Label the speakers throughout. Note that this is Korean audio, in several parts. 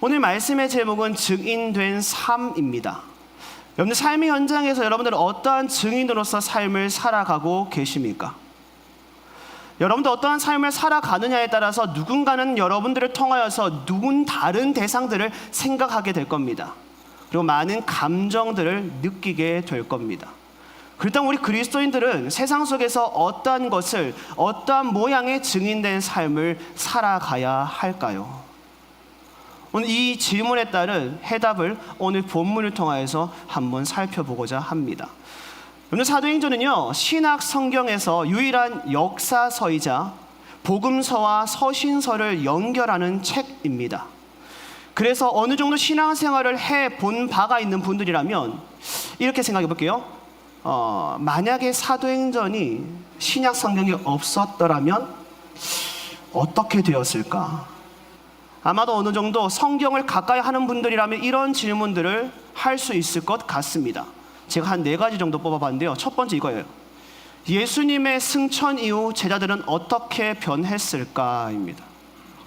Speaker 1: 오늘 말씀의 제목은 증인된 삶입니다. 여러분들 삶의 현장에서 여러분들은 어떠한 증인으로서 삶을 살아가고 계십니까? 여러분들 어떠한 삶을 살아가느냐에 따라서 누군가는 여러분들을 통하여서 다른 대상들을 생각하게 될 겁니다. 그리고 많은 감정들을 느끼게 될 겁니다. 그렇다면 우리 그리스도인들은 세상 속에서 어떠한 것을, 어떠한 모양의 증인된 삶을 살아가야 할까요? 오늘 이 질문에 따른 해답을 오늘 본문을 통하여서 한번 살펴보고자 합니다. 오늘 사도행전은요, 신약 성경에서 유일한 역사서이자 복음서와 서신서를 연결하는 책입니다. 그래서 어느 정도 신앙생활을 해본 바가 있는 분들이라면 이렇게 생각해 볼게요. 만약에 사도행전이 신약 성경이 없었더라면 어떻게 되었을까? 아마도 어느 정도 성경을 가까이 하는 분들이라면 이런 질문들을 할 수 있을 것 같습니다. 제가 한 4가지 정도 뽑아봤는데요. 첫 번째 이거예요. 예수님의 승천 이후 제자들은 어떻게 변했을까입니다.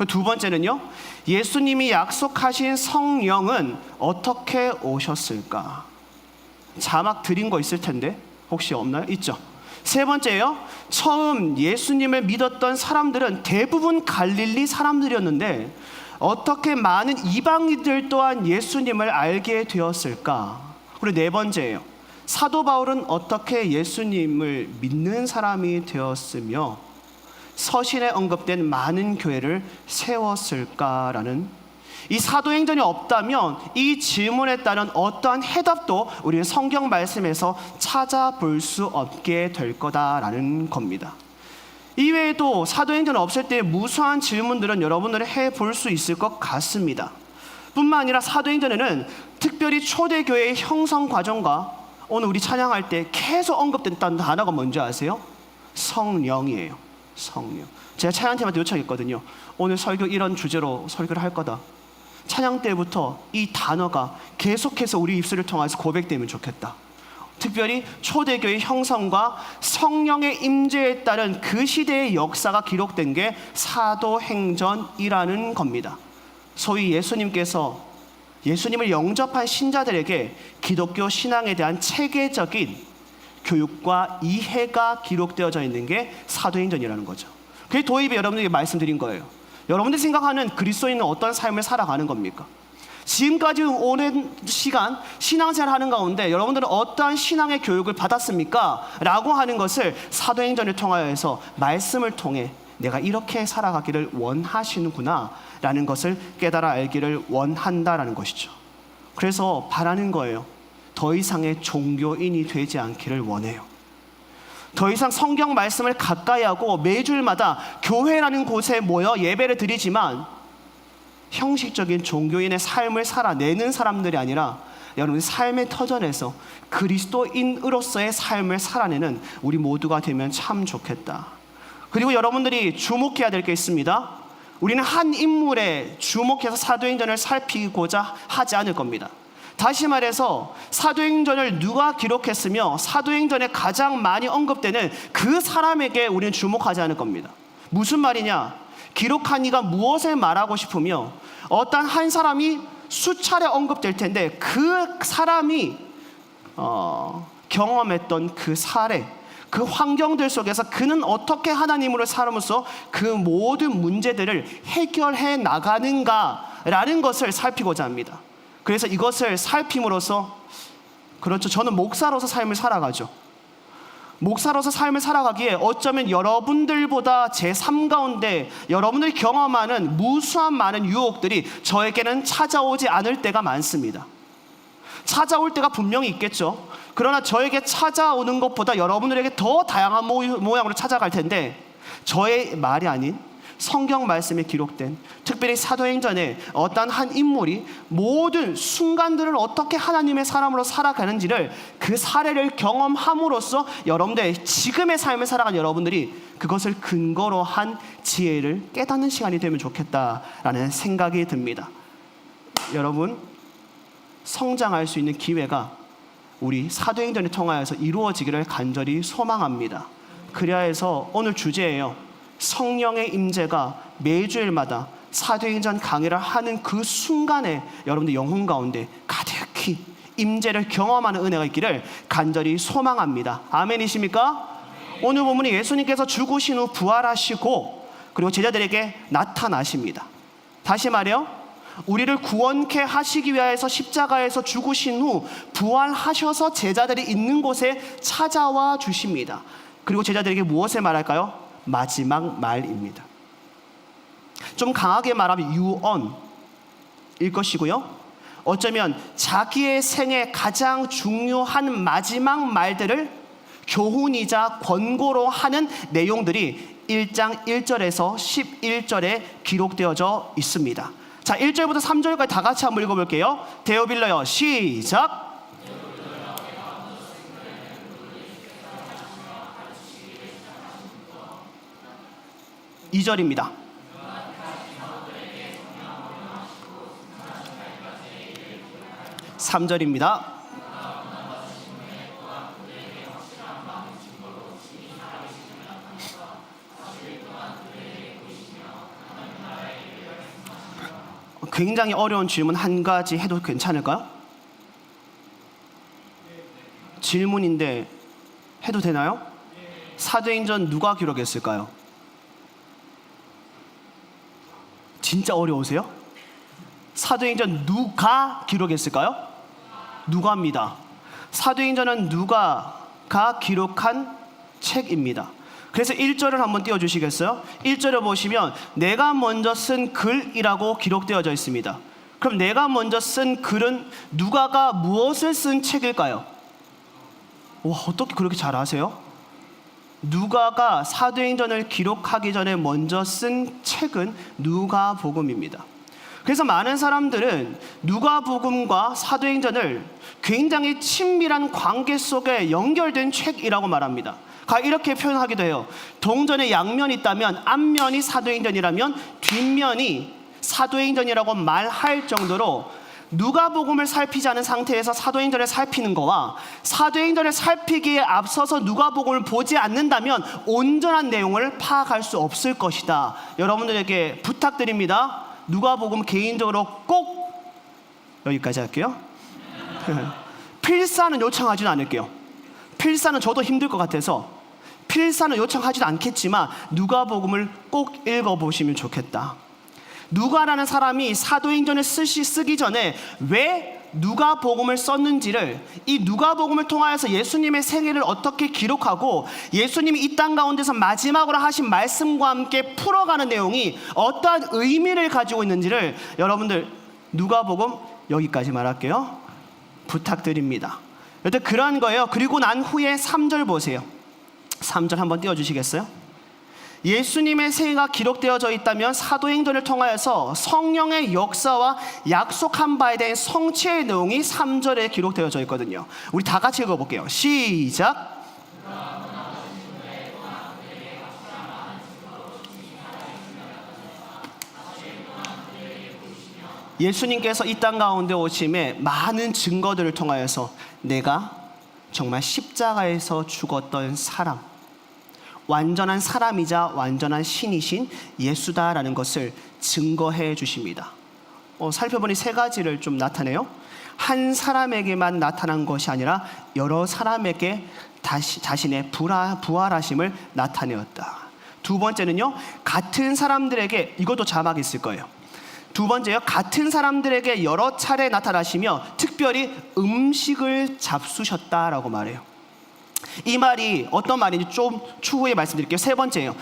Speaker 1: 두 번째는요, 예수님이 약속하신 성령은 어떻게 오셨을까? 자막 드린 거 있을 텐데 혹시 없나요? 있죠. 세 번째요, 처음 예수님을 믿었던 사람들은 대부분 갈릴리 사람들이었는데 어떻게 많은 이방인들 또한 예수님을 알게 되었을까? 그리고 네 번째예요, 사도 바울은 어떻게 예수님을 믿는 사람이 되었으며 서신에 언급된 많은 교회를 세웠을까라는, 이 사도행전이 없다면 이 질문에 따른 어떠한 해답도 우리는 성경 말씀에서 찾아볼 수 없게 될 거다라는 겁니다. 이외에도 사도행전 없을 때 무수한 질문들은 여러분들이 해볼 수 있을 것 같습니다. 뿐만 아니라 사도행전에는 특별히 초대교회의 형성 과정과 오늘 우리 찬양할 때 계속 언급됐다는 단어가 뭔지 아세요? 성령이에요. 성령. 제가 찬양팀한테 요청했거든요. 오늘 설교 이런 주제로 설교를 할 거다. 찬양 때부터 이 단어가 계속해서 우리 입술을 통해서 고백되면 좋겠다. 특별히 초대교회 형성과 성령의 임재에 따른 그 시대의 역사가 기록된 게 사도행전이라는 겁니다. 소위 예수님을 영접한 신자들에게 기독교 신앙에 대한 체계적인 교육과 이해가 기록되어져 있는 게 사도행전이라는 거죠. 그게 도입에 여러분들에게 말씀드린 거예요. 여러분들이 생각하는 그리스도인은 어떤 삶을 살아가는 겁니까? 지금까지 오랜 시간 신앙생활 하는 가운데 여러분들은 어떠한 신앙의 교육을 받았습니까? 라고 하는 것을 사도행전을 통하여서 말씀을 통해 내가 이렇게 살아가기를 원하시는구나 라는 것을 깨달아 알기를 원한다라는 것이죠. 그래서 바라는 거예요. 더 이상의 종교인이 되지 않기를 원해요. 더 이상 성경 말씀을 가까이 하고 매주일마다 교회라는 곳에 모여 예배를 드리지만 형식적인 종교인의 삶을 살아내는 사람들이 아니라 여러분의 삶의 터전에서 그리스도인으로서의 삶을 살아내는 우리 모두가 되면 참 좋겠다. 그리고 여러분들이 주목해야 될 게 있습니다. 우리는 한 인물에 주목해서 사도행전을 살피고자 하지 않을 겁니다. 다시 말해서 사도행전을 누가 기록했으며 사도행전에 가장 많이 언급되는 그 사람에게 우리는 주목하지 않을 겁니다. 무슨 말이냐? 기록한 이가 무엇을 말하고 싶으며 어떤 한 사람이 수차례 언급될 텐데 그 사람이 경험했던 그 사례, 그 환경들 속에서 그는 어떻게 하나님으로 살아면서 그 모든 문제들을 해결해 나가는가라는 것을 살피고자 합니다. 그래서 이것을 살핌으로써, 그렇죠, 저는 목사로서 삶을 살아가죠. 목사로서 삶을 살아가기에 어쩌면 여러분들보다 제 삶 가운데 여러분들이 경험하는 무수한 많은 유혹들이 저에게는 찾아오지 않을 때가 많습니다. 찾아올 때가 분명히 있겠죠. 그러나 저에게 찾아오는 것보다 여러분들에게 더 다양한 모양으로 찾아갈 텐데 저의 말이 아닌 성경 말씀에 기록된, 특별히 사도행전에 어떤 한 인물이 모든 순간들을 어떻게 하나님의 사람으로 살아가는지를 그 사례를 경험함으로써 여러분들의 지금의 삶을 살아가는 여러분들이 그것을 근거로 한 지혜를 깨닫는 시간이 되면 좋겠다라는 생각이 듭니다. 여러분, 성장할 수 있는 기회가 우리 사도행전을 통하여서 이루어지기를 간절히 소망합니다. 그래야 해서 오늘 주제예요. 성령의 임재가 매주일마다 사도행전 강의를 하는 그 순간에 여러분들 영혼 가운데 가득히 임재를 경험하는 은혜가 있기를 간절히 소망합니다. 아멘이십니까? 오늘 본문이 예수님께서 죽으신 후 부활하시고 그리고 제자들에게 나타나십니다. 다시 말해요, 우리를 구원케 하시기 위하여서 십자가에서 죽으신 후 부활하셔서 제자들이 있는 곳에 찾아와 주십니다. 그리고 제자들에게 무엇을 말할까요? 마지막 말입니다. 좀 강하게 말하면 유언일 것이고요, 어쩌면 자기의 생애 가장 중요한 마지막 말들을 교훈이자 권고로 하는 내용들이 1장 1절에서 11절에 기록되어져 있습니다. 자, 1절부터 3절까지 다 같이 한번 읽어볼게요. 데어빌러요, 시작. 2절입니다. 3절입니다. 굉장히 어려운 질문 한 가지 해도 괜찮을까요? 질문인데 해도 되나요? 사도행전 누가 기록했을까요? 진짜 어려우세요? 사도행전 누가 기록했을까요? 누가입니다. 사도행전은 누가가 기록한 책입니다. 그래서 1절을 한번 띄워주시겠어요? 1절을 보시면 내가 먼저 쓴 글이라고 기록되어져 있습니다. 그럼 내가 먼저 쓴 글은 누가가 무엇을 쓴 책일까요? 와, 어떻게 그렇게 잘 아세요? 누가가 사도행전을 기록하기 전에 먼저 쓴 책은 누가복음입니다. 그래서 많은 사람들은 누가복음과 사도행전을 굉장히 친밀한 관계 속에 연결된 책이라고 말합니다. 이렇게 표현하기도 해요. 동전에 양면이 있다면 앞면이 사도행전이라면 뒷면이 사도행전이라고 말할 정도로 누가복음을 살피지 않은 상태에서 사도행전을 살피는 거와 사도행전을 살피기에 앞서서 누가복음을 보지 않는다면 온전한 내용을 파악할 수 없을 것이다. 여러분들에게 부탁드립니다. 누가복음 개인적으로 꼭 여기까지 할게요. 필사는 요청하지는 않을게요. 필사는 저도 힘들 것 같아서 필사는 요청하지도 않겠지만 누가복음을 꼭 읽어보시면 좋겠다. 누가라는 사람이 사도행전을 쓰기 전에 왜 누가복음을 썼는지를, 이 누가복음을 통하여서 예수님의 생애를 어떻게 기록하고 예수님이 이 땅 가운데서 마지막으로 하신 말씀과 함께 풀어가는 내용이 어떠한 의미를 가지고 있는지를 여러분들 누가복음 여기까지 말할게요. 부탁드립니다. 여튼 그러한 거예요. 그리고 난 후에 3절 보세요. 3절 한번 띄워주시겠어요? 예수님의 생애가 기록되어져 있다면 사도행전을 통하여서 성령의 역사와 약속한 바에 대한 성취의 내용이 3절에 기록되어져 있거든요. 우리 다 같이 읽어볼게요. 시작. 예수님께서 이 땅 가운데 오심에 많은 증거들을 통하여서 내가 정말 십자가에서 죽었던 사람, 완전한 사람이자 완전한 신이신 예수다라는 것을 증거해 주십니다. 살펴보니 세 가지를 좀 나타내요. 한 사람에게만 나타난 것이 아니라 여러 사람에게 자신의 부활하심을 나타내었다. 두 번째는요, 같은 사람들에게, 이것도 자막이 있을 거예요. 두 번째요, 같은 사람들에게 여러 차례 나타나시며 특별히 음식을 잡수셨다라고 말해요. 이 말이 어떤 말인지 좀 추후에 말씀드릴게요. 세 번째예요.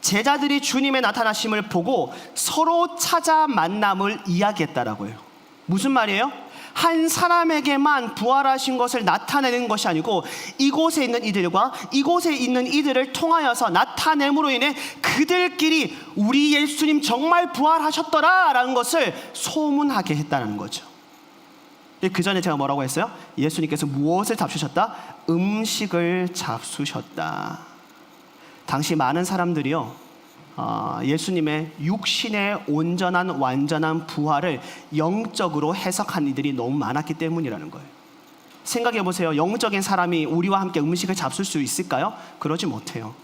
Speaker 1: 제자들이 주님의 나타나심을 보고 서로 찾아 만남을 이야기했다라고 해요. 무슨 말이에요? 한 사람에게만 부활하신 것을 나타내는 것이 아니고 이곳에 있는 이들과 이곳에 있는 이들을 통하여서 나타냄으로 인해 그들끼리 우리 예수님 정말 부활하셨더라 라는 것을 소문하게 했다는 거죠. 그 전에 제가 뭐라고 했어요? 예수님께서 무엇을 잡수셨다? 음식을 잡수셨다. 당시 많은 사람들이요, 예수님의 육신의 온전한 완전한 부활을 영적으로 해석한 이들이 너무 많았기 때문이라는 거예요. 생각해 보세요. 영적인 사람이 우리와 함께 음식을 잡술 수 있을까요? 그러지 못해요.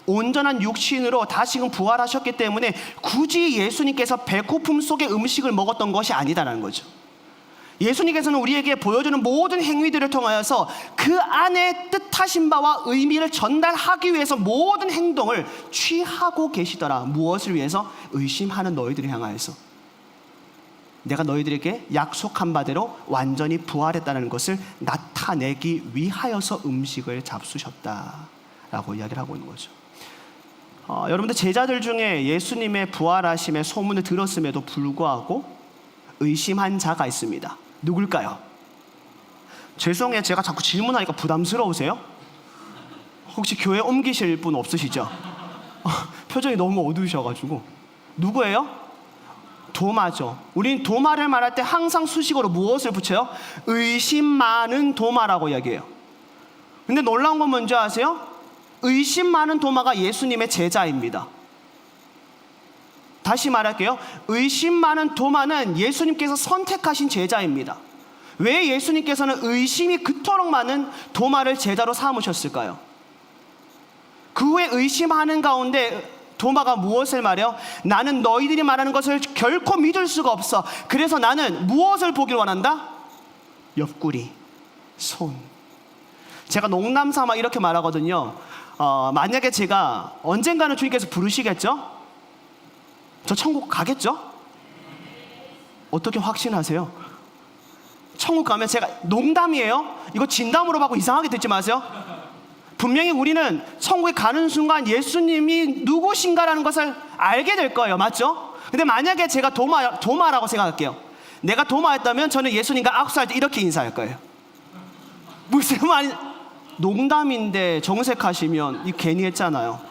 Speaker 1: 온전한 육신으로 다시금 부활하셨기 때문에 굳이 예수님께서 배고픔 속에 음식을 먹었던 것이 아니다라는 거죠. 예수님께서는 우리에게 보여주는 모든 행위들을 통하여서 그 안에 뜻하신 바와 의미를 전달하기 위해서 모든 행동을 취하고 계시더라. 무엇을 위해서? 의심하는 너희들을 향하여서. 내가 너희들에게 약속한 바대로 완전히 부활했다는 것을 나타내기 위하여서 음식을 잡수셨다라고 이야기를 하고 있는 거죠. 여러분들, 제자들 중에 예수님의 부활하심의 소문을 들었음에도 불구하고 의심한 자가 있습니다. 누굴까요? 죄송해요, 제가 자꾸 질문하니까 부담스러우세요? 혹시 교회 옮기실 분 없으시죠? 표정이 너무 어두우셔가지고. 누구예요? 도마죠. 우린 도마를 말할 때 항상 수식어로 무엇을 붙여요? 의심 많은 도마라고 이야기해요. 근데 놀라운 건 뭔지 아세요? 의심 많은 도마가 예수님의 제자입니다. 다시 말할게요. 의심 많은 도마는 예수님께서 선택하신 제자입니다. 왜 예수님께서는 의심이 그토록 많은 도마를 제자로 삼으셨을까요? 그 후에 의심하는 가운데 도마가 무엇을 말해요? 나는 너희들이 말하는 것을 결코 믿을 수가 없어. 그래서 나는 무엇을 보길 원한다? 옆구리, 손. 제가 농담 삼아 이렇게 말하거든요. 만약에 제가 언젠가는 주님께서 부르시겠죠? 저 천국 가겠죠? 어떻게 확신하세요? 천국 가면 제가, 농담이에요. 이거 진담으로 받고 이상하게 듣지 마세요. 분명히 우리는 천국에 가는 순간 예수님이 누구신가라는 것을 알게 될 거예요. 맞죠? 근데 만약에 제가 도마라고 생각할게요. 내가 도마였다면 저는 예수님과 악수할 때 이렇게 인사할 거예요. 무슨 말이, 농담인데 정색하시면 이 괜히 했잖아요.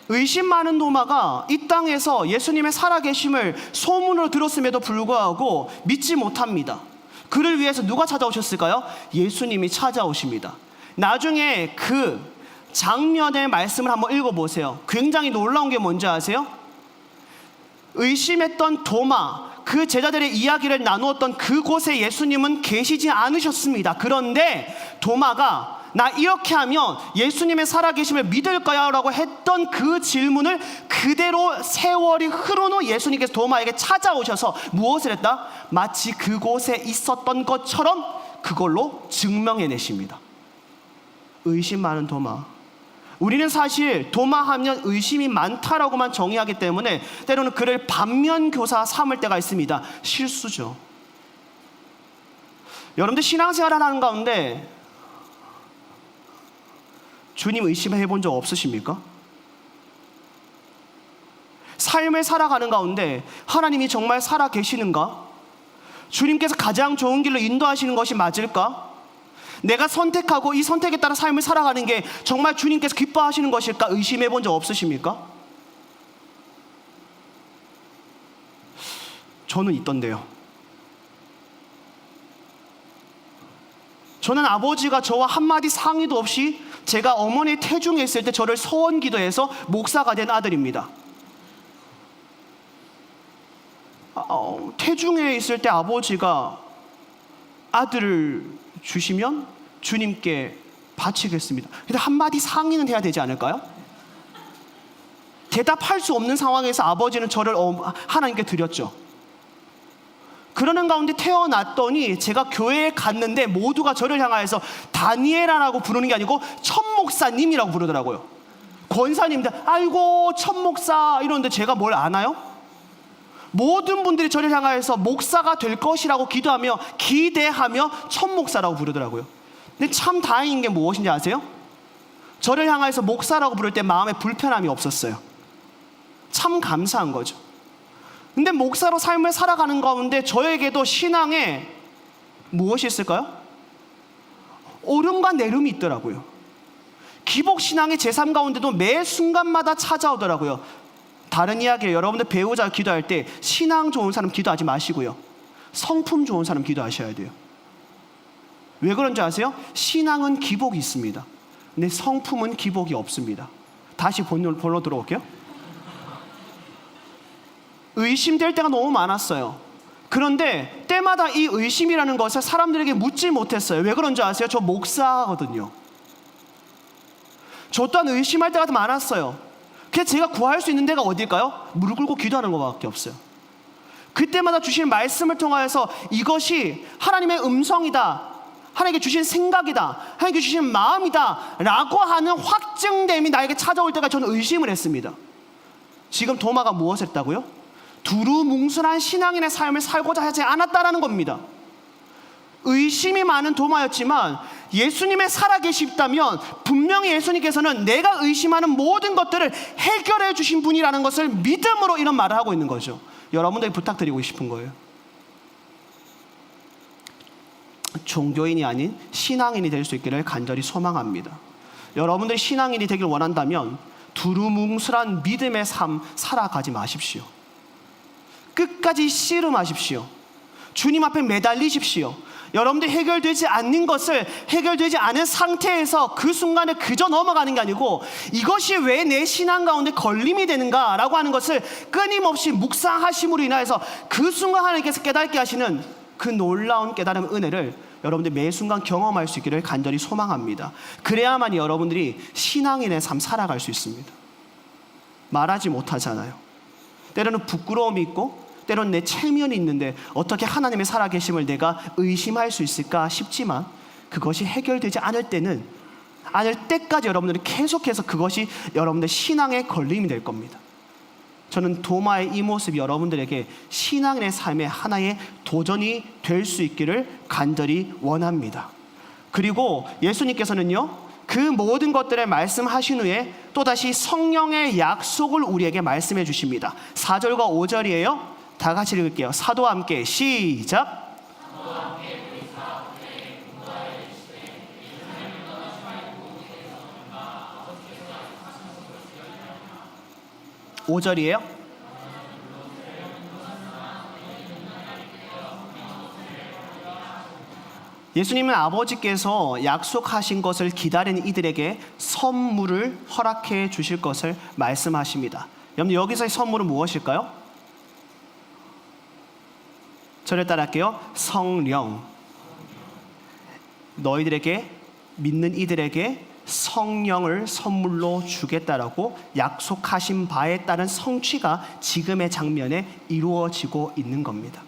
Speaker 1: 의심 많은 도마가 이 땅에서 예수님의 살아계심을 소문으로 들었음에도 불구하고 믿지 못합니다. 그를 위해서 누가 찾아오셨을까요? 예수님이 찾아오십니다. 나중에 그 장면의 말씀을 한번 읽어보세요. 굉장히 놀라운 게 뭔지 아세요? 의심했던 도마, 그 제자들의 이야기를 나누었던 그곳에 예수님은 계시지 않으셨습니다. 그런데 도마가 나 이렇게 하면 예수님의 살아계심을 믿을 거야 라고 했던 그 질문을 그대로 세월이 흐른 후 예수님께서 도마에게 찾아오셔서 무엇을 했다? 마치 그곳에 있었던 것처럼 그걸로 증명해내십니다. 의심 많은 도마. 우리는 사실 도마하면 의심이 많다라고만 정의하기 때문에 때로는 그를 반면교사 삼을 때가 있습니다. 실수죠. 여러분들 신앙생활을 하는 가운데 주님 의심해 본 적 없으십니까? 삶을 살아가는 가운데 하나님이 정말 살아 계시는가? 주님께서 가장 좋은 길로 인도하시는 것이 맞을까? 내가 선택하고 이 선택에 따라 삶을 살아가는 게 정말 주님께서 기뻐하시는 것일까? 의심해 본 적 없으십니까? 저는 있던데요. 저는 아버지가 저와 한마디 상의도 없이 제가 어머니 태중에 있을 때 저를 서원 기도해서 목사가 된 아들입니다. 태중에 있을 때 아버지가 아들을 주시면 주님께 바치겠습니다. 근데 한마디 상의는 해야 되지 않을까요? 대답할 수 없는 상황에서 아버지는 저를 하나님께 드렸죠. 그러는 가운데 태어났더니 제가 교회에 갔는데 모두가 저를 향하여서 다니엘아라고 부르는 게 아니고 천목사님이라고 부르더라고요. 권사님들, 아이고 천목사 이러는데 제가 뭘 아나요? 모든 분들이 저를 향하여서 목사가 될 것이라고 기도하며 기대하며 천목사라고 부르더라고요. 근데 참 다행인 게 무엇인지 아세요? 저를 향하여서 목사라고 부를 때 마음에 불편함이 없었어요. 참 감사한 거죠. 근데 목사로 삶을 살아가는 가운데 저에게도 신앙에 무엇이 있을까요? 오름과 내림이 있더라고요. 기복신앙의 제 삶 가운데도 매 순간마다 찾아오더라고요. 다른 이야기예요. 여러분들 배우자 기도할 때 신앙 좋은 사람 기도하지 마시고요. 성품 좋은 사람 기도하셔야 돼요. 왜 그런지 아세요? 신앙은 기복이 있습니다. 근데 성품은 기복이 없습니다. 다시 본론으로 들어올게요. 의심될 때가 너무 많았어요. 그런데 때마다 이 의심이라는 것을 사람들에게 묻지 못했어요. 왜 그런지 아세요? 저 목사거든요. 저 또한 의심할 때가 많았어요. 그래서 제가 구할 수 있는 데가 어딜까요? 무릎 꿇고 기도하는 것밖에 없어요. 그때마다 주신 말씀을 통하여서 이것이 하나님의 음성이다, 하나님께 주신 생각이다, 하나님께 주신 마음이다 라고 하는 확증됨이 나에게 찾아올 때가 저는 의심을 했습니다. 지금 도마가 무엇을 했다고요? 두루뭉술한 신앙인의 삶을 살고자 하지 않았다라는 겁니다. 의심이 많은 도마였지만 예수님의 살아계시다면 분명히 예수님께서는 내가 의심하는 모든 것들을 해결해 주신 분이라는 것을 믿음으로 이런 말을 하고 있는 거죠. 여러분들에게 부탁드리고 싶은 거예요. 종교인이 아닌 신앙인이 될 수 있기를 간절히 소망합니다. 여러분들이 신앙인이 되길 원한다면 두루뭉술한 믿음의 삶 살아가지 마십시오. 끝까지 씨름하십시오. 주님 앞에 매달리십시오. 여러분들이 해결되지 않는 것을 해결되지 않은 상태에서 그 순간에 그저 넘어가는 게 아니고 이것이 왜 내 신앙 가운데 걸림이 되는가 라고 하는 것을 끊임없이 묵상하심으로 인하여서 그 순간 하나님께서 깨닫게 하시는 그 놀라운 깨달음 은혜를 여러분들이 매 순간 경험할 수 있기를 간절히 소망합니다. 그래야만 여러분들이 신앙인의 삶 살아갈 수 있습니다. 말하지 못하잖아요. 때로는 부끄러움이 있고 때로는 내 체면이 있는데 어떻게 하나님의 살아계심을 내가 의심할 수 있을까 싶지만 그것이 해결되지 않을 때까지 여러분들이 계속해서 그것이 여러분들 신앙의 걸림이 될 겁니다. 저는 도마의 이 모습이 여러분들에게 신앙인의 삶의 하나의 도전이 될 수 있기를 간절히 원합니다. 그리고 예수님께서는요, 그 모든 것들을 말씀하신 후에 또다시 성령의 약속을 우리에게 말씀해 주십니다. 4절과 5절이에요. 다 같이 읽을게요. 사도와 함께 시작. 5절이에요. 예수님은 아버지께서 약속하신 것을 기다리는 이들에게 선물을 허락해 주실 것을 말씀하십니다. 여러분, 여기서의 선물은 무엇일까요? 저를 따라할게요. 성령. 너희들에게, 믿는 이들에게 성령을 선물로 주겠다라고 약속하신 바에 따른 성취가 지금의 장면에 이루어지고 있는 겁니다.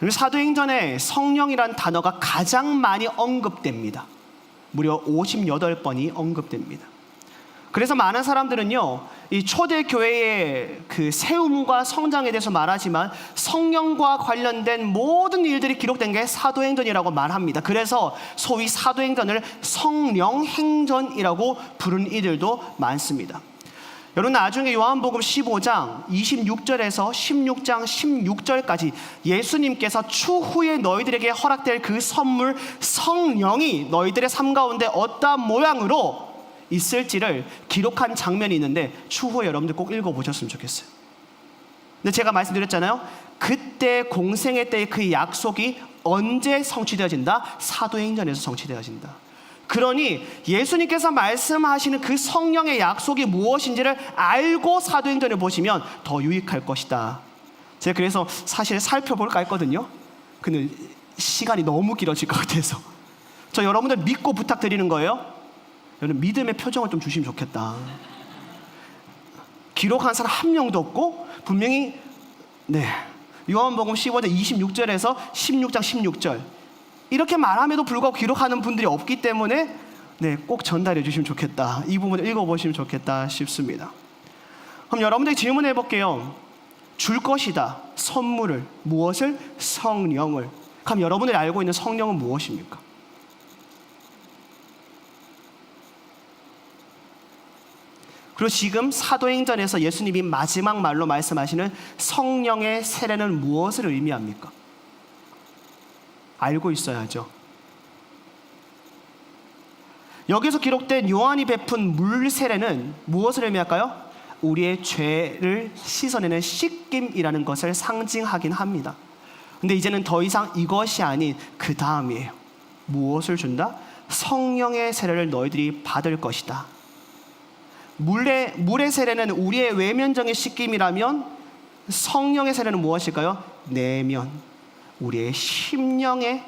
Speaker 1: 사도행전에 성령이란 단어가 가장 많이 언급됩니다. 무려 58번이 언급됩니다. 그래서 많은 사람들은요, 이 초대교회의 그 세움과 성장에 대해서 말하지만 성령과 관련된 모든 일들이 기록된 게 사도행전이라고 말합니다. 그래서 소위 사도행전을 성령행전이라고 부르는 이들도 많습니다. 여러분, 나중에 요한복음 15장 26절에서 16장 16절까지 예수님께서 추후에 너희들에게 허락될 그 선물 성령이 너희들의 삶 가운데 어떠한 모양으로 있을지를 기록한 장면이 있는데 추후에 여러분들 꼭 읽어보셨으면 좋겠어요. 근데 제가 말씀드렸잖아요. 그때 공생의 때의 그 약속이 언제 성취되어진다? 사도행전에서 성취되어진다. 그러니 예수님께서 말씀하시는 그 성령의 약속이 무엇인지를 알고 사도행전을 보시면 더 유익할 것이다. 제가 그래서 사실 살펴볼까 했거든요. 근데 시간이 너무 길어질 것 같아서 저 여러분들 믿고 부탁드리는 거예요. 여러분, 믿음의 표정을 좀 주시면 좋겠다. 기록한 사람 한 명도 없고 분명히 요한복음 15장 26절에서 16장 16절 이렇게 말함에도 불구하고 기록하는 분들이 없기 때문에 꼭 전달해 주시면 좋겠다. 이 부분을 읽어보시면 좋겠다 싶습니다. 그럼 여러분들이 질문해 볼게요. 줄 것이다. 선물을. 무엇을? 성령을. 그럼 여러분들이 알고 있는 성령은 무엇입니까? 그리고 지금 사도행전에서 예수님이 마지막 말로 말씀하시는 성령의 세례는 무엇을 의미합니까? 알고 있어야죠. 여기서 기록된 요한이 베푼 물 세례는 무엇을 의미할까요? 우리의 죄를 씻어내는 씻김이라는 것을 상징하긴 합니다. 근데 이제는 더 이상 이것이 아닌 그 다음이에요. 무엇을 준다? 성령의 세례를 너희들이 받을 것이다. 물의 세례는 우리의 외면적인 씻김이라면 성령의 세례는 무엇일까요? 내면, 우리의 심령의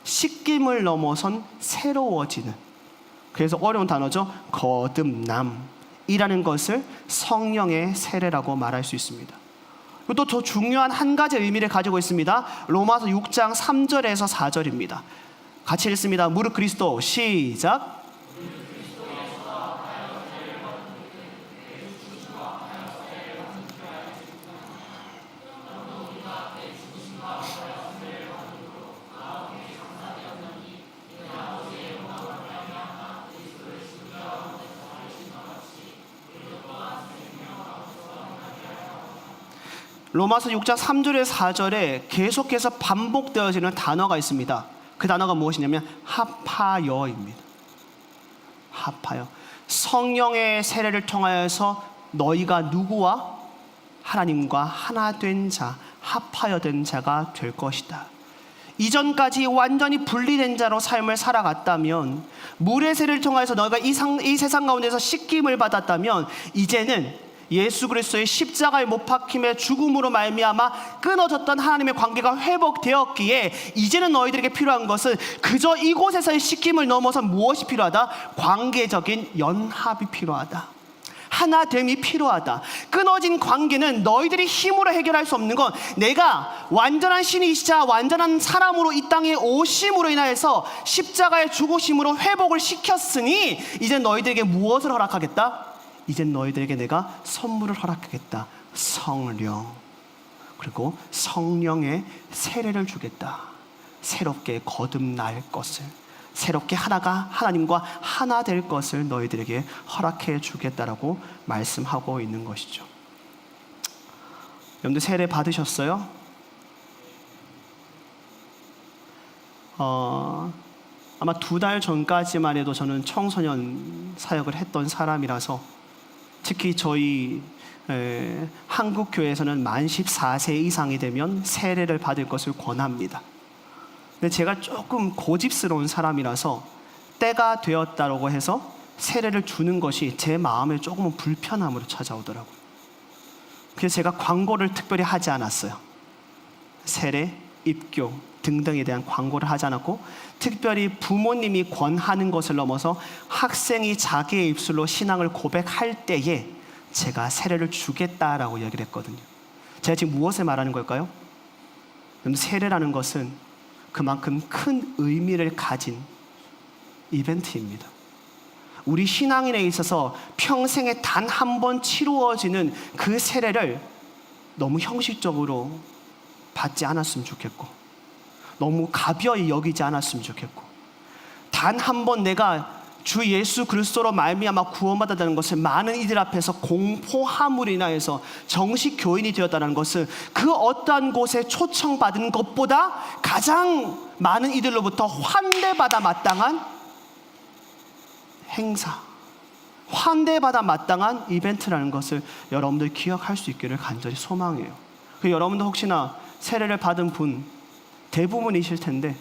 Speaker 1: 씻김을 넘어선 새로워지는, 그래서 어려운 단어죠. 거듭남이라는 것을 성령의 세례라고 말할 수 있습니다. 또 더 중요한 한 가지 의미를 가지고 있습니다. 로마서 6장 3절에서 4절입니다. 같이 읽습니다. 무릇 그리스도, 시작. 로마서 6장 3절에서 4절에 계속해서 반복되어지는 단어가 있습니다. 그 단어가 무엇이냐면 하파여입니다. 하파여. 성령의 세례를 통하여서 너희가 누구와? 하나님과 하나 된 자, 합하여된 자가 될 것이다. 이전까지 완전히 분리된 자로 삶을 살아갔다면, 물의 세례를 통하여서 너희가 이 세상 가운데서 씻김을 받았다면, 이제는 예수 그리스도의 십자가의 못 박힘의 죽음으로 말미암아 끊어졌던 하나님의 관계가 회복되었기에 이제는 너희들에게 필요한 것은 그저 이곳에서의 씻김을 넘어서 무엇이 필요하다? 관계적인 연합이 필요하다. 하나됨이 필요하다. 끊어진 관계는 너희들이 힘으로 해결할 수 없는 건, 내가 완전한 신이시자 완전한 사람으로 이 땅에 오심으로 인하여서 십자가의 죽으심으로 회복을 시켰으니 이제 너희들에게 무엇을 허락하겠다? 이젠 너희들에게 내가 선물을 허락하겠다. 성령. 그리고 성령의 세례를 주겠다. 새롭게 거듭날 것을, 새롭게 하나님과 하나 될 것을 너희들에게 허락해 주겠다라고 말씀하고 있는 것이죠. 여러분들 세례 받으셨어요? 아마 2달 전까지만 해도 저는 청소년 사역을 했던 사람이라서, 특히 저희 한국 교회에서는 만 14세 이상이 되면 세례를 받을 것을 권합니다. 근데 제가 조금 고집스러운 사람이라서 때가 되었다고 해서 세례를 주는 것이 제 마음에 조금은 불편함으로 찾아오더라고요. 그래서 제가 광고를 특별히 하지 않았어요. 세례, 입교 등등에 대한 광고를 하지 않았고, 특별히 부모님이 권하는 것을 넘어서 학생이 자기의 입술로 신앙을 고백할 때에 제가 세례를 주겠다라고 얘기를 했거든요. 제가 지금 무엇을 말하는 걸까요? 세례라는 것은 그만큼 큰 의미를 가진 이벤트입니다. 우리 신앙인에 있어서 평생에 단 한 번 치루어지는 그 세례를 너무 형식적으로 받지 않았으면 좋겠고, 너무 가벼이 여기지 않았으면 좋겠고, 단 한 번 내가 주 예수 그리스도로 말미암아 구원받았다는 것을 많은 이들 앞에서 공포함으로 인하여서 정식 교인이 되었다는 것은 그 어떠한 곳에 초청받은 것보다 가장 많은 이들로부터 환대받아 마땅한 행사, 환대받아 마땅한 이벤트라는 것을 여러분들 기억할 수 있기를 간절히 소망해요. 여러분들 혹시나 세례를 받은 분 대부분이실 텐데,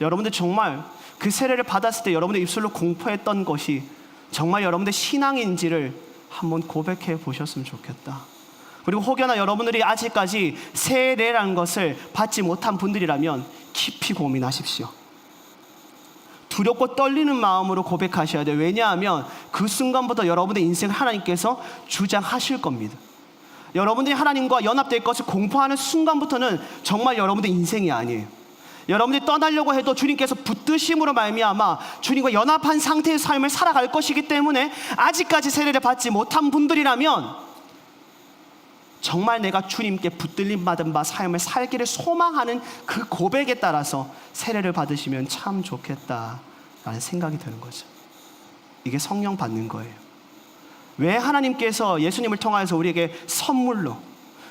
Speaker 1: 여러분들 정말 그 세례를 받았을 때 여러분들 입술로 공포했던 것이 정말 여러분들 신앙인지를 한번 고백해 보셨으면 좋겠다. 그리고 혹여나 여러분들이 아직까지 세례라는 것을 받지 못한 분들이라면 깊이 고민하십시오. 두렵고 떨리는 마음으로 고백하셔야 돼요. 왜냐하면 그 순간부터 여러분의 인생을 하나님께서 주장하실 겁니다. 여러분들이 하나님과 연합될 것을 공포하는 순간부터는 정말 여러분들 인생이 아니에요. 여러분들이 떠나려고 해도 주님께서 붙드심으로 말미암아 주님과 연합한 상태의 삶을 살아갈 것이기 때문에, 아직까지 세례를 받지 못한 분들이라면 정말 내가 주님께 붙들림 받은 바 삶을 살기를 소망하는 그 고백에 따라서 세례를 받으시면 참 좋겠다라는 생각이 드는 거죠. 이게 성령 받는 거예요. 왜 하나님께서 예수님을 통하여서 우리에게 선물로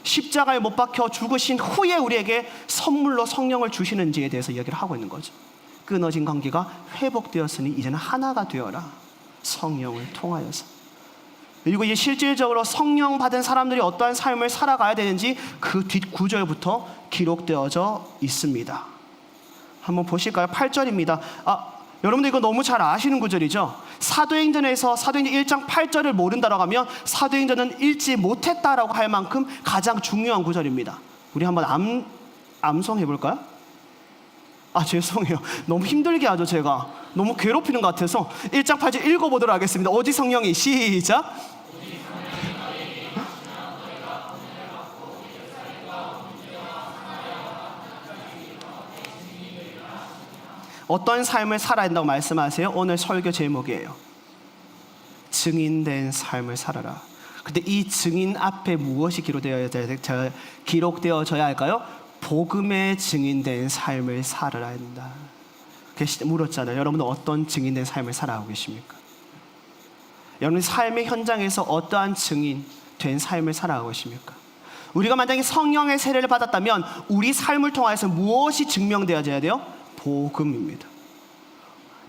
Speaker 1: 십자가에 못 박혀 죽으신 후에 우리에게 선물로 성령을 주시는지에 대해서 이야기를 하고 있는 거죠. 끊어진 관계가 회복되었으니 이제는 하나가 되어라. 성령을 통하여서. 그리고 이제 실질적으로 성령 받은 사람들이 어떠한 삶을 살아가야 되는지 그 뒷구절부터 기록되어져 있습니다. 한번 보실까요? 8절입니다. 여러분들 이거 너무 잘 아시는 구절이죠. 사도행전에서 사도행전 1장 8절을 모른다라고 하면 사도행전은 읽지 못했다라고 할 만큼 가장 중요한 구절입니다. 우리 한번 암송해 볼까요? 죄송해요. 너무 힘들게 하죠, 제가. 너무 괴롭히는 것 같아서 1장 8절 읽어보도록 하겠습니다. 오직 성령이, 시작. 어떤 삶을 살아야 된다고 말씀하세요? 오늘 설교 제목이에요. 증인된 삶을 살아라. 근데 이 증인 앞에 무엇이 기록되어져야 할까요? 복음의 증인된 삶을 살아야 한다. 물었잖아요. 여러분은 어떤 증인된 삶을 살아가고 계십니까? 여러분 삶의 현장에서 어떠한 증인된 삶을 살아가고 계십니까? 우리가 만약에 성령의 세례를 받았다면 우리 삶을 통해서 무엇이 증명되어져야 돼요? 복음입니다.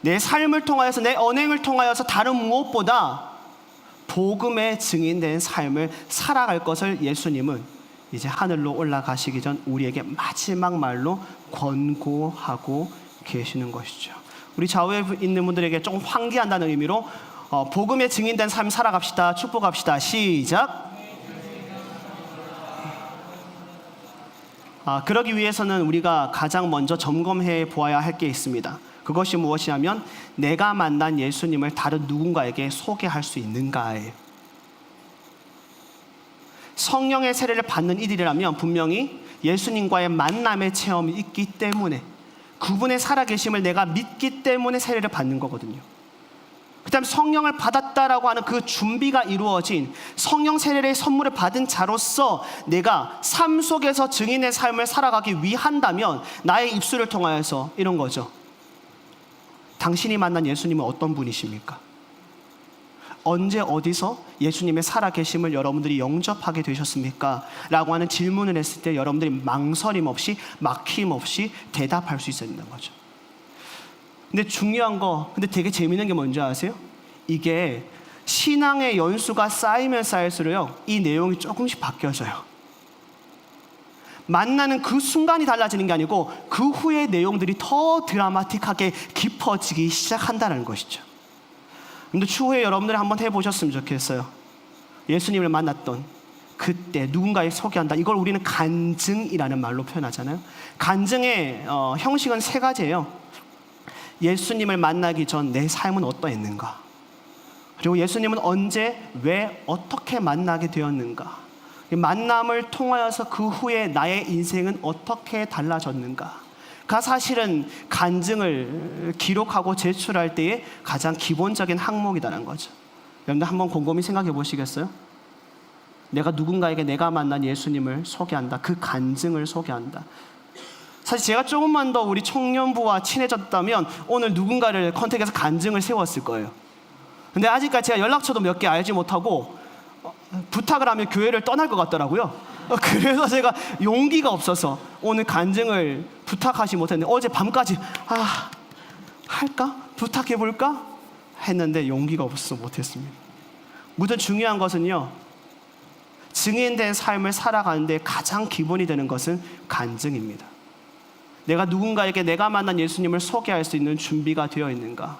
Speaker 1: 내 삶을 통하여서, 내 언행을 통하여서 다른 무엇보다 복음의 증인된 삶을 살아갈 것을 예수님은 이제 하늘로 올라가시기 전 우리에게 마지막 말로 권고하고 계시는 것이죠. 우리 좌우에 있는 분들에게 조금 환기한다는 의미로 복음의 증인된 삶 살아갑시다. 축복합시다. 시작. 그러기 위해서는 우리가 가장 먼저 점검해 보아야 할 게 있습니다. 그것이 무엇이냐면 내가 만난 예수님을 다른 누군가에게 소개할 수 있는가예요. 성령의 세례를 받는 이들이라면 분명히 예수님과의 만남의 체험이 있기 때문에, 그분의 살아계심을 내가 믿기 때문에 세례를 받는 거거든요. 그 다음에 성령을 받았다라고 하는 그 준비가 이루어진 성령 세례의 선물을 받은 자로서 내가 삶 속에서 증인의 삶을 살아가기 위한다면 나의 입술을 통하여서 이런 거죠. 당신이 만난 예수님은 어떤 분이십니까? 언제 어디서 예수님의 살아계심을 여러분들이 영접하게 되셨습니까? 라고 하는 질문을 했을 때 여러분들이 망설임 없이, 막힘 없이 대답할 수 있어야 된다는 거죠. 근데 중요한 거, 근데 되게 재밌는 게 뭔지 아세요? 이게 신앙의 연수가 쌓이면 쌓일수록 이 내용이 조금씩 바뀌어져요. 만나는 그 순간이 달라지는 게 아니고 그 후의 내용들이 더 드라마틱하게 깊어지기 시작한다는 것이죠. 근데 추후에 여러분들이 한번 해보셨으면 좋겠어요. 예수님을 만났던 그때 누군가에 소개한다. 이걸 우리는 간증이라는 말로 표현하잖아요. 간증의 형식은 3가지예요. 예수님을 만나기 전 내 삶은 어떠했는가, 그리고 예수님은 언제, 왜, 어떻게 만나게 되었는가, 만남을 통하여서 그 후에 나의 인생은 어떻게 달라졌는가. 가 사실은 간증을 기록하고 제출할 때의 가장 기본적인 항목이라는 거죠. 여러분들 한번 곰곰이 생각해 보시겠어요? 내가 누군가에게 내가 만난 예수님을 소개한다. 그 간증을 소개한다. 사실 제가 조금만 더 우리 청년부와 친해졌다면 오늘 누군가를 컨택해서 간증을 세웠을 거예요. 근데 아직까지 제가 연락처도 몇 개 알지 못하고 부탁을 하면 교회를 떠날 것 같더라고요. 그래서 제가 용기가 없어서 오늘 간증을 부탁하지 못했는데 어제 밤까지 할까? 부탁해볼까? 했는데 용기가 없어서 못했습니다. 무슨 중요한 것은요, 증인된 삶을 살아가는데 가장 기본이 되는 것은 간증입니다. 내가 누군가에게 내가 만난 예수님을 소개할 수 있는 준비가 되어 있는가,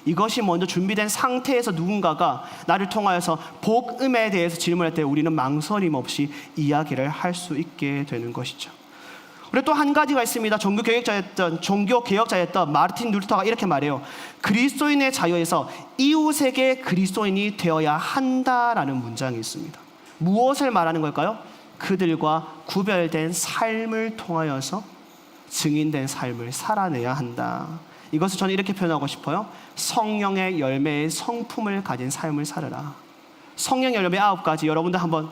Speaker 1: 이것이 먼저 준비된 상태에서 누군가가 나를 통하여서 복음에 대해서 질문할 때 우리는 망설임 없이 이야기를 할 수 있게 되는 것이죠. 그리고 또 한 가지가 있습니다. 종교개혁자였던 마르틴 루터가 이렇게 말해요. 그리스도인의 자유에서 이웃에게 그리스도인이 되어야 한다라는 문장이 있습니다. 무엇을 말하는 걸까요? 그들과 구별된 삶을 통하여서 증인된 삶을 살아내야 한다. 이것을 저는 이렇게 표현하고 싶어요. 성령의 열매의 성품을 가진 삶을 살아라. 성령 열매 9가지 여러분들 한번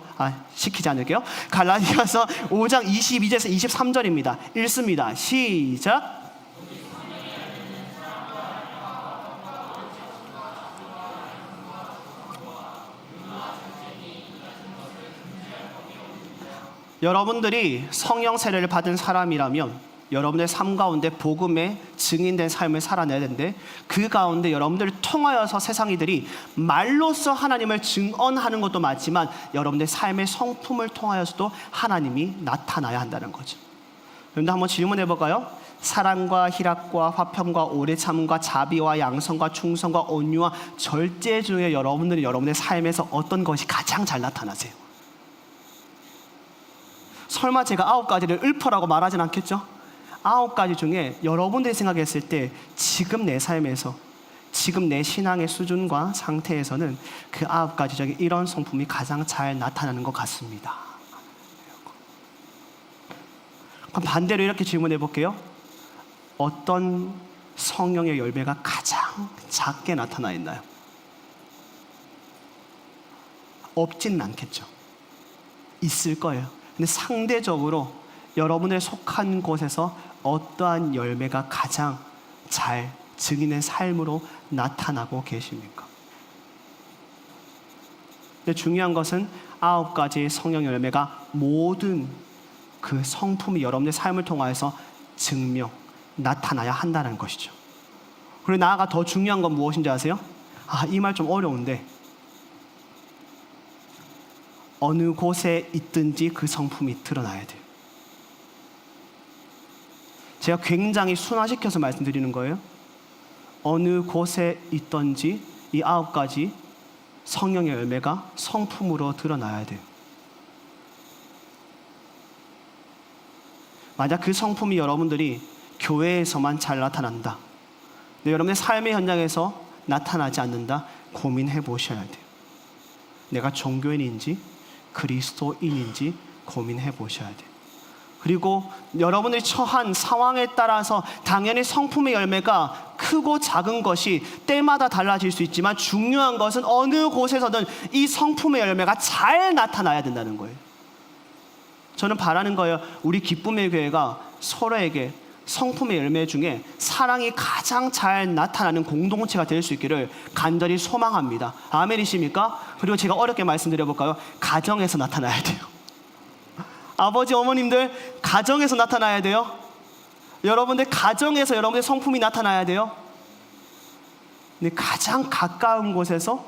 Speaker 1: 시키지 않을게요. 갈라디아서 5장 22절에서 23절입니다. 읽습니다. 시작. 여러분들이 성령 세례를 받은 사람이라면 여러분의 삶 가운데 복음의 증인된 삶을 살아내야 되는데, 그 가운데 여러분들을 통하여서 세상이들이 말로써 하나님을 증언하는 것도 맞지만 여러분의 삶의 성품을 통하여서도 하나님이 나타나야 한다는 거죠. 여러분들 한번 질문해 볼까요? 사랑과 희락과 화평과 오래참과 자비와 양성과 충성과 온유와 절제 중에 여러분들이 여러분의 삶에서 어떤 것이 가장 잘 나타나세요? 설마 제가 9가지를 읊어라고 말하진 않겠죠? 9가지 중에 여러분들이 생각했을 때 지금 내 삶에서, 지금 내 신앙의 수준과 상태에서는 그 9가지 중에 이런 성품이 가장 잘 나타나는 것 같습니다. 그럼 반대로 이렇게 질문해 볼게요. 어떤 성령의 열매가 가장 작게 나타나 있나요? 없지는 않겠죠. 있을 거예요. 근데 상대적으로 여러분의 속한 곳에서 어떠한 열매가 가장 잘 증인의 삶으로 나타나고 계십니까? 근데 중요한 것은 9가지 성령 열매가 모든 그 성품이 여러분의 삶을 통하여서 증명, 나타나야 한다는 것이죠. 그리고 나아가 더 중요한 건 무엇인지 아세요? 이 말 좀 어려운데, 어느 곳에 있든지 그 성품이 드러나야 돼요. 제가 굉장히 순화시켜서 말씀드리는 거예요. 어느 곳에 있든지 이 9가지 성령의 열매가 성품으로 드러나야 돼요. 만약 그 성품이 여러분들이 교회에서만 잘 나타난다, 근데 여러분의 삶의 현장에서 나타나지 않는다, 고민해 보셔야 돼요. 내가 종교인인지 그리스도인인지 고민해 보셔야 돼요. 그리고 여러분들이 처한 상황에 따라서 당연히 성품의 열매가 크고 작은 것이 때마다 달라질 수 있지만, 중요한 것은 어느 곳에서든 이 성품의 열매가 잘 나타나야 된다는 거예요. 저는 바라는 거예요. 우리 기쁨의 교회가 서로에게 성품의 열매 중에 사랑이 가장 잘 나타나는 공동체가 될 수 있기를 간절히 소망합니다. 아멘이십니까? 그리고 제가 어렵게 말씀드려볼까요? 가정에서 나타나야 돼요. 아버지, 어머님들, 가정에서 나타나야 돼요. 여러분들 가정에서 여러분의 성품이 나타나야 돼요. 근데 가장 가까운 곳에서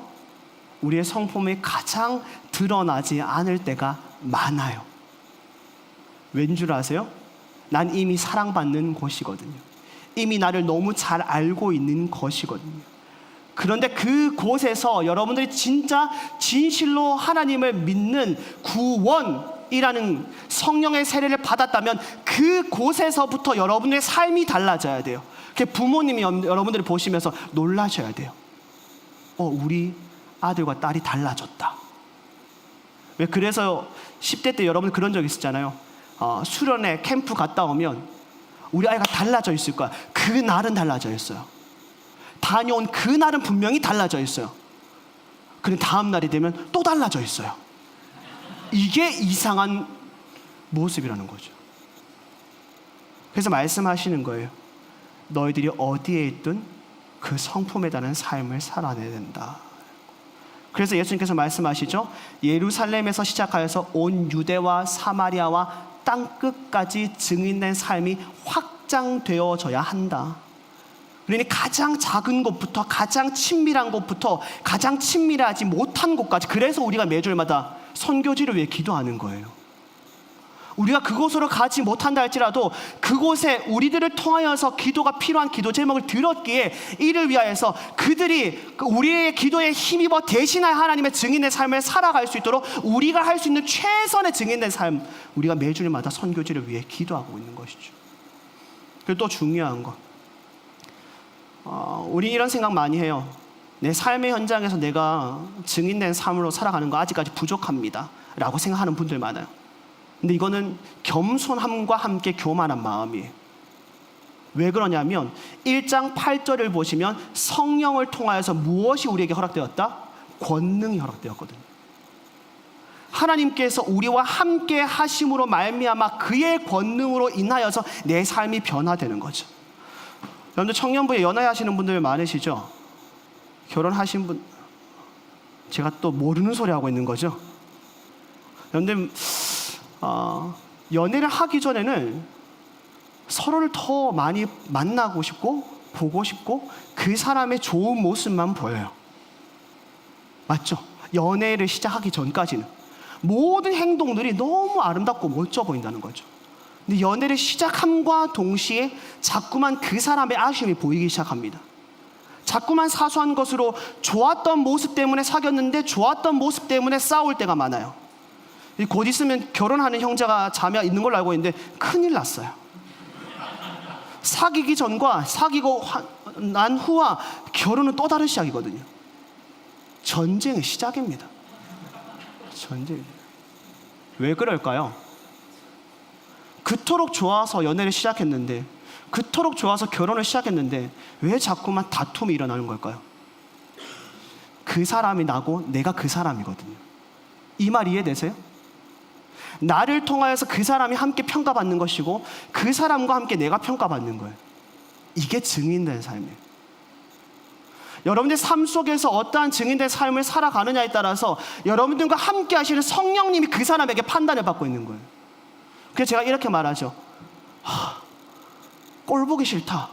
Speaker 1: 우리의 성품이 가장 드러나지 않을 때가 많아요. 왠 줄 아세요? 난 이미 사랑받는 곳이거든요. 이미 나를 너무 잘 알고 있는 것이거든요. 그런데 그곳에서 여러분들이 진짜 진실로 하나님을 믿는 구원이라는 성령의 세례를 받았다면 그곳에서부터 여러분의 삶이 달라져야 돼요. 부모님이 여러분들을 보시면서 놀라셔야 돼요. 우리 아들과 딸이 달라졌다. 왜? 그래서 10대 때 여러분 그런 적 있었잖아요. 수련회 캠프 갔다 오면 우리 아이가 달라져 있을 거야. 그날은 달라져 있어요. 다녀온 그날은 분명히 달라져 있어요. 그런데 다음 날이 되면 또 달라져 있어요. 이게 이상한 모습이라는 거죠. 그래서 말씀하시는 거예요. 너희들이 어디에 있든 그 성품에 따른 삶을 살아내야 된다. 그래서 예수님께서 말씀하시죠. 예루살렘에서 시작하여서 온 유대와 사마리아와 땅끝까지 증인된 삶이 확장되어져야 한다. 그러니 가장 작은 곳부터 가장 친밀한 곳부터 가장 친밀하지 못한 곳까지, 그래서 우리가 매주일마다 선교지를 위해 기도하는 거예요. 우리가 그곳으로 가지 못한다 할지라도 그곳에 우리들을 통하여서 기도가 필요한 기도 제목을 들었기에 이를 위하여서 그들이 우리의 기도에 힘입어 대신할 하나님의 증인의 삶을 살아갈 수 있도록 우리가 할 수 있는 최선의 증인된 삶, 우리가 매주일마다 선교지를 위해 기도하고 있는 것이죠. 그리고 또 중요한 것, 우리 이런 생각 많이 해요. 내 삶의 현장에서 내가 증인된 삶으로 살아가는 거 아직까지 부족합니다 라고 생각하는 분들 많아요. 근데 이거는 겸손함과 함께 교만한 마음이에요. 왜 그러냐면 1장 8절을 보시면 성령을 통하여서 무엇이 우리에게 허락되었다? 권능이 허락되었거든요. 하나님께서 우리와 함께 하심으로 말미암아 그의 권능으로 인하여서 내 삶이 변화되는 거죠. 여러분들 청년부에 연애하시는 분들 많으시죠? 결혼하신 분, 제가 또 모르는 소리 하고 있는 거죠. 여러분들 연애를 하기 전에는 서로를 더 많이 만나고 싶고 보고 싶고 그 사람의 좋은 모습만 보여요. 맞죠? 연애를 시작하기 전까지는 모든 행동들이 너무 아름답고 멋져 보인다는 거죠. 근데 연애를 시작함과 동시에 자꾸만 그 사람의 아쉬움이 보이기 시작합니다. 자꾸만 사소한 것으로 좋았던 모습 때문에 사귀었는데 좋았던 모습 때문에 싸울 때가 많아요. 곧 있으면 결혼하는 형제가 자매가 있는 걸로 알고 있는데 큰일 났어요. 사귀기 전과 사귀고 난 후와 결혼은 또 다른 시작이거든요. 전쟁의 시작입니다. 전쟁. 왜 그럴까요? 그토록 좋아서 연애를 시작했는데, 그토록 좋아서 결혼을 시작했는데 왜 자꾸만 다툼이 일어나는 걸까요? 그 사람이 나고 내가 그 사람이거든요. 이 말 이해되세요? 나를 통하여서 그 사람이 함께 평가받는 것이고 그 사람과 함께 내가 평가받는 거예요. 이게 증인된 삶이에요. 여러분들 삶 속에서 어떠한 증인된 삶을 살아가느냐에 따라서 여러분들과 함께 하시는 성령님이 그 사람에게 판단을 받고 있는 거예요. 그래서 제가 이렇게 말하죠. 꼴 보기 싫다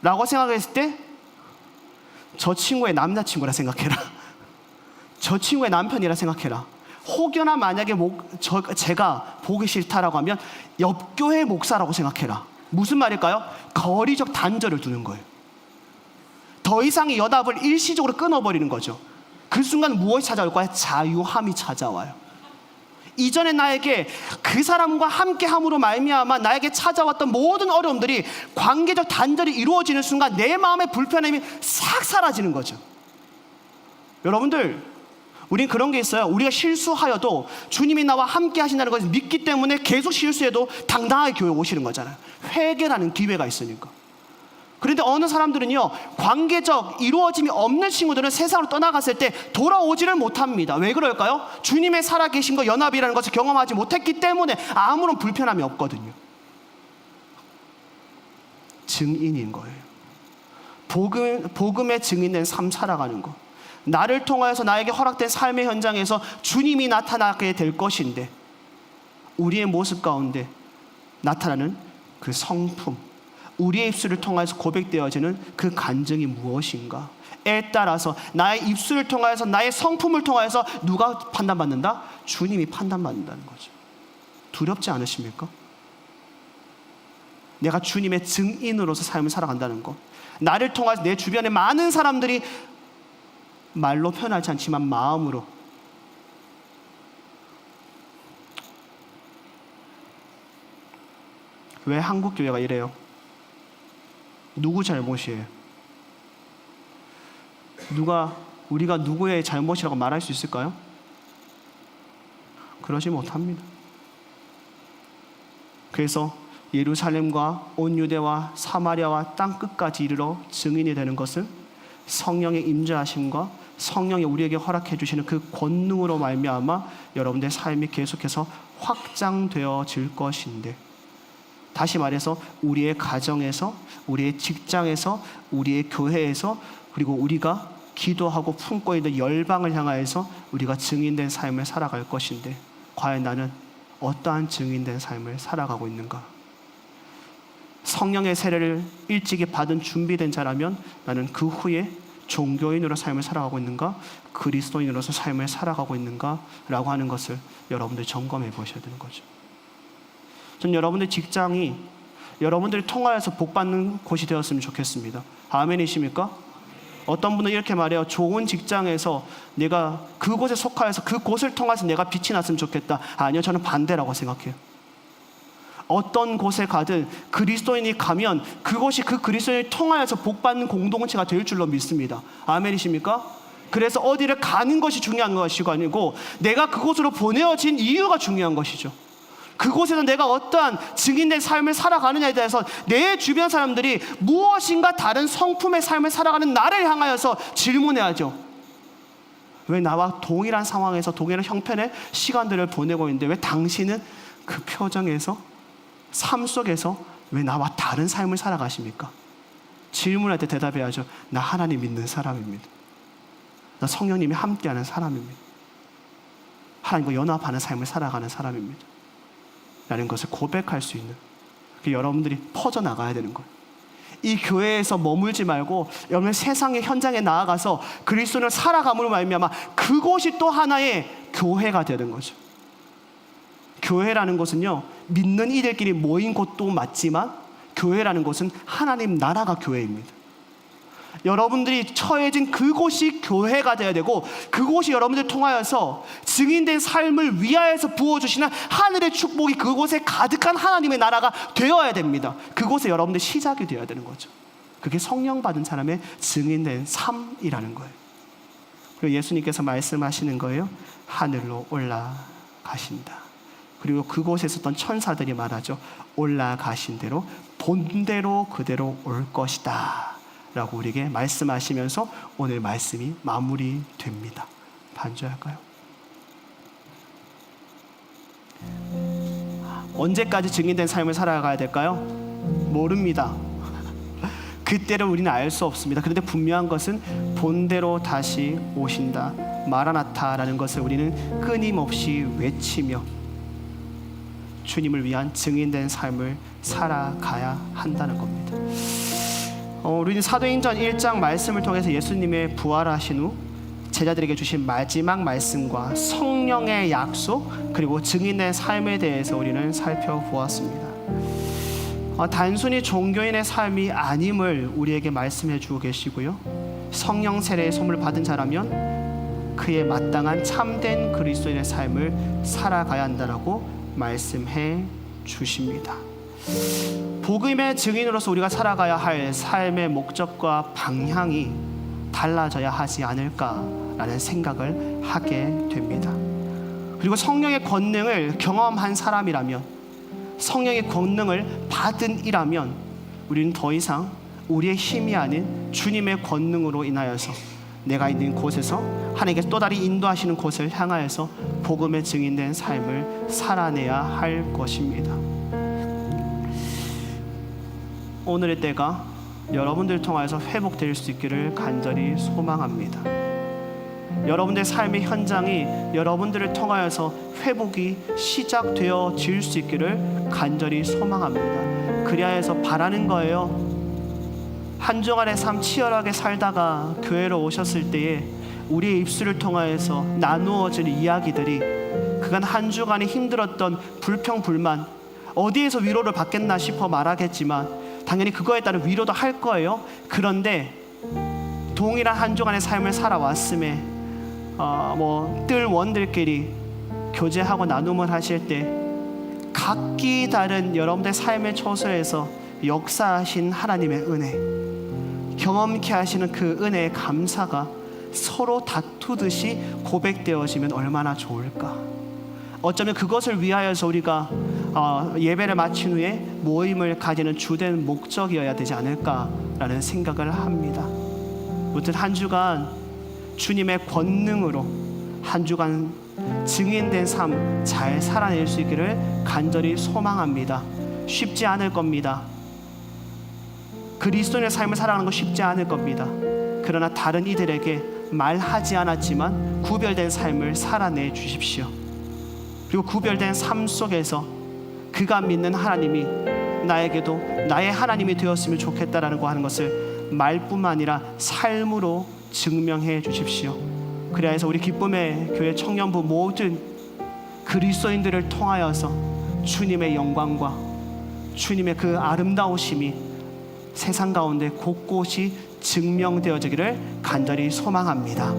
Speaker 1: 라고 생각했을 때 저 친구의 남자친구라 생각해라. 저 친구의 남편이라 생각해라. 혹여나 만약에 제가 보기 싫다라고 하면 옆 교회 목사라고 생각해라. 무슨 말일까요? 거리적 단절을 두는 거예요. 더 이상의 연합을 일시적으로 끊어버리는 거죠. 그 순간 무엇이 찾아올까요? 자유함이 찾아와요. 이전에 나에게 그 사람과 함께함으로 말미암아 나에게 찾아왔던 모든 어려움들이 관계적 단절이 이루어지는 순간 내 마음의 불편함이 싹 사라지는 거죠. 여러분들, 우린 그런 게 있어요. 우리가 실수하여도 주님이 나와 함께 하신다는 것을 믿기 때문에 계속 실수해도 당당하게 교회 오시는 거잖아요. 회개라는 기회가 있으니까. 그런데 어느 사람들은요, 관계적 이루어짐이 없는 친구들은 세상으로 떠나갔을 때 돌아오지를 못합니다. 왜 그럴까요? 주님의 살아계신 것, 연합이라는 것을 경험하지 못했기 때문에 아무런 불편함이 없거든요. 증인인 거예요. 복음의 증인된 삶 살아가는 것. 나를 통하여서 나에게 허락된 삶의 현장에서 주님이 나타나게 될 것인데 우리의 모습 가운데 나타나는 그 성품, 우리의 입술을 통해서 고백되어지는 그 간증이 무엇인가에 따라서 나의 입술을 통해서 나의 성품을 통해서 누가 판단받는다? 주님이 판단받는다는 거죠. 두렵지 않으십니까? 내가 주님의 증인으로서 삶을 살아간다는 것. 나를 통해서 내 주변에 많은 사람들이 말로 표현하지 않지만 마음으로 왜 한국 교회가 이래요? 누구 잘못이에요? 우리가 누구의 잘못이라고 말할 수 있을까요? 그러지 못합니다. 그래서 예루살렘과 온 유대와 사마리아와 땅 끝까지 이르러 증인이 되는 것은 성령의 임재하심과 성령이 우리에게 허락해 주시는 그 권능으로 말미암아 여러분들의 삶이 계속해서 확장되어질 것인데, 다시 말해서 우리의 가정에서, 우리의 직장에서, 우리의 교회에서, 그리고 우리가 기도하고 품고 있는 열방을 향하여서 우리가 증인된 삶을 살아갈 것인데, 과연 나는 어떠한 증인된 삶을 살아가고 있는가? 성령의 세례를 일찍이 받은 준비된 자라면 나는 그 후에 종교인으로 삶을 살아가고 있는가? 그리스도인으로서 삶을 살아가고 있는가? 라고 하는 것을 여러분들 점검해 보셔야 되는 거죠. 전 여러분들 직장이 여러분들이 통하여서 복받는 곳이 되었으면 좋겠습니다. 아멘이십니까? 어떤 분은 이렇게 말해요. 좋은 직장에서 내가 그곳에 속하여서 그곳을 통해서 내가 빛이 났으면 좋겠다. 아니요, 저는 반대라고 생각해요. 어떤 곳에 가든 그리스도인이 가면 그곳이 그 그리스도인을 통하여서 복받는 공동체가 될 줄로 믿습니다. 아멘이십니까? 그래서 어디를 가는 것이 중요한 것이 아니고 내가 그곳으로 보내어진 이유가 중요한 것이죠. 그곳에서 내가 어떠한 증인된 삶을 살아가느냐에 대해서 내 주변 사람들이 무엇인가 다른 성품의 삶을 살아가는 나를 향하여서 질문해야죠. 왜 나와 동일한 상황에서 동일한 형편의 시간들을 보내고 있는데 왜 당신은 그 표정에서 삶 속에서 왜 나와 다른 삶을 살아가십니까? 질문할 때 대답해야죠. 나 하나님 믿는 사람입니다. 나 성령님이 함께하는 사람입니다. 하나님과 연합하는 삶을 살아가는 사람입니다. 라는 것을 고백할 수 있는, 여러분들이 퍼져나가야 되는 거예요. 이 교회에서 머물지 말고 여러분 세상의 현장에 나아가서 그리스도를 살아감으로 말미암아 그곳이 또 하나의 교회가 되는 거죠. 교회라는 것은요, 믿는 이들끼리 모인 곳도 맞지만 교회라는 것은 하나님 나라가 교회입니다. 여러분들이 처해진 그곳이 교회가 되어야 되고, 그곳이 여러분들 통하여서 증인된 삶을 위하여서 부어주시는 하늘의 축복이 그곳에 가득한 하나님의 나라가 되어야 됩니다. 그곳에 여러분들 시작이 되어야 되는 거죠. 그게 성령 받은 사람의 증인된 삶이라는 거예요. 그리고 예수님께서 말씀하시는 거예요. 하늘로 올라가신다. 그리고 그곳에서 어떤 천사들이 말하죠. 올라가신 대로 본대로 그대로 올 것이다 라고 우리에게 말씀하시면서 오늘 말씀이 마무리됩니다. 반주할까요? 언제까지 증인된 삶을 살아가야 될까요? 모릅니다. 그때를 우리는 알 수 없습니다. 그런데 분명한 것은 본대로 다시 오신다, 마라나타라는 것을 우리는 끊임없이 외치며 주님을 위한 증인된 삶을 살아가야 한다는 겁니다. 우리는 사도행전 1장 말씀을 통해서 예수님의 부활하신 후 제자들에게 주신 마지막 말씀과 성령의 약속, 그리고 증인된 삶에 대해서 우리는 살펴보았습니다. 단순히 종교인의 삶이 아님을 우리에게 말씀해 주고 계시고요, 성령 세례의 선물을 받은 자라면 그에 마땅한 참된 그리스도인의 삶을 살아가야 한다라고 말씀해 주십니다. 복음의 증인으로서 우리가 살아가야 할 삶의 목적과 방향이 달라져야 하지 않을까라는 생각을 하게 됩니다. 그리고 성령의 권능을 경험한 사람이라면, 성령의 권능을 받은 이라면 우리는 더 이상 우리의 힘이 아닌 주님의 권능으로 인하여서 내가 있는 곳에서 하나님께서 또 다른 인도하시는 곳을 향하여서 복음의 증인된 삶을 살아내야 할 것입니다. 오늘의 때가 여러분들 통하여서 회복될 수 있기를 간절히 소망합니다. 여러분들의 삶의 현장이 여러분들을 통하여서 회복이 시작되어질 수 있기를 간절히 소망합니다. 그리하여서 바라는 거예요. 한 주간의 삶 치열하게 살다가 교회로 오셨을 때에 우리의 입술을 통하여서 나누어질 이야기들이 그간 한 주간이 힘들었던 불평, 불만, 어디에서 위로를 받겠나 싶어 말하겠지만 당연히 그거에 따른 위로도 할 거예요. 그런데 동일한 한 주간의 삶을 살아왔음에 뜰 원들끼리 교제하고 나눔을 하실 때 각기 다른 여러분들의 삶의 초소에서 역사하신 하나님의 은혜, 경험케 하시는 그 은혜의 감사가 서로 다투듯이 고백되어지면 얼마나 좋을까. 어쩌면 그것을 위하여서 우리가 예배를 마친 후에 모임을 가지는 주된 목적이어야 되지 않을까라는 생각을 합니다. 무튼 한 주간 주님의 권능으로 한 주간 증인된 삶 잘 살아낼 수 있기를 간절히 소망합니다. 쉽지 않을 겁니다. 그리스도인의 삶을 살아가는 거 쉽지 않을 겁니다. 그러나 다른 이들에게 말하지 않았지만 구별된 삶을 살아내 주십시오. 그리고 구별된 삶 속에서 그가 믿는 하나님이 나에게도 나의 하나님이 되었으면 좋겠다라는 거 하는 것을 말뿐만 아니라 삶으로 증명해 주십시오. 그래야 해서 우리 기쁨의 교회 청년부 모든 그리스도인들을 통하여서 주님의 영광과 주님의 그 아름다우심이 세상 가운데 곳곳이 증명되어지기를 간절히 소망합니다.